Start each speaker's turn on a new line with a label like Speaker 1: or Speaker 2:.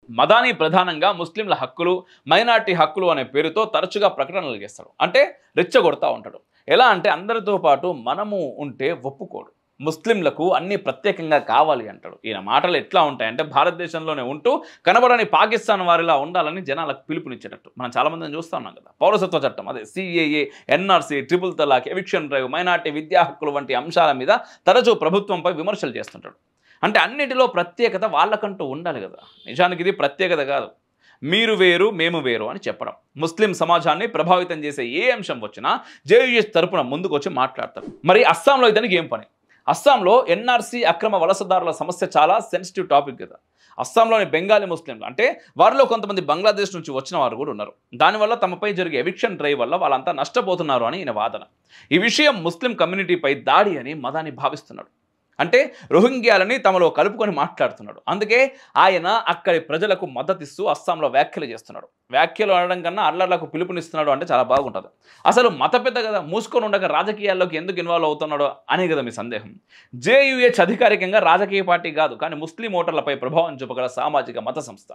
Speaker 1: మదాని ప్రధానంగా ముస్లింల హక్కులు, మైనార్టీ హక్కులు అనే పేరుతో తరచుగా ప్రకటనలు చేస్తాడు. అంటే రెచ్చగొడతా ఉంటాడు. ఎలా అంటే అందరితో పాటు మనము ఉంటే ఒప్పుకోడు. ముస్లింలకు అన్నీ ప్రత్యేకంగా కావాలి అంటాడు. ఈయన మాటలు ఎట్లా ఉంటాయంటే భారతదేశంలోనే ఉంటూ కనబడని పాకిస్తాన్ వారిలా ఉండాలని జనాలకు పిలుపునిచ్చేటట్టు. మనం చాలా మందిని చూస్తా ఉన్నాం కదా. పౌరసత్వ చట్టం, అదే సిఏఏ, ఎన్ఆర్సీ, ట్రిపుల్ తలాక్, ఎవిక్షన్ డ్రైవ్, మైనార్టీ విద్యా హక్కులు వంటి అంశాల మీద తరచూ ప్రభుత్వంపై విమర్శలు చేస్తుంటాడు. అంటే అన్నిటిలో ప్రత్యేకత వాళ్ళకంటూ ఉండాలి కదా. నిజానికి ఇది ప్రత్యేకత కాదు. మీరు వేరు మేము వేరు అని చెప్పడం. ముస్లిం సమాజాన్ని ప్రభావితం చేసే ఏ అంశం వచ్చినా జేయూఎస్ తరపున ముందుకు వచ్చి మాట్లాడతారు. మరి అస్సాంలో ఇతనికి ఏం పని? అస్సాంలో ఎన్ఆర్సీ అక్రమ వలసదారుల సమస్య చాలా సెన్సిటివ్ టాపిక్ కదా. అస్సాంలోని బెంగాలీ ముస్లింలు అంటే వారిలో కొంతమంది బంగ్లాదేశ్ నుంచి వచ్చిన వారు కూడా ఉన్నారు. దానివల్ల తమపై జరిగే ఎవిక్షన్ డ్రైవ్ వల్ల వాళ్ళంతా నష్టపోతున్నారు అని ఈయన వాదన. ఈ విషయం ముస్లిం కమ్యూనిటీపై దాడి అని మదాని భావిస్తున్నాడు. అంటే రోహింగ్యాలని తమలో కలుపుకొని మాట్లాడుతున్నాడు. అందుకే ఆయన అక్కడి ప్రజలకు మద్దతిస్తూ అస్సాంలో వ్యాఖ్యలు చేస్తున్నాడు. వ్యాఖ్యలు అనడం కన్నా అల్లర్లకు పిలుపునిస్తున్నాడు అంటే చాలా బాగుంటుంది. అసలు మత పెద్ద కదా, మూసుకొని ఉండగా రాజకీయాల్లోకి ఎందుకు ఇన్వాల్వ్ అవుతున్నాడో అనే కదా మీ సందేహం. జేయూహెచ్ అధికారికంగా రాజకీయ పార్టీ కాదు, కానీ ముస్లిం ఓటర్లపై ప్రభావం చూపగల సామాజిక మత సంస్థ.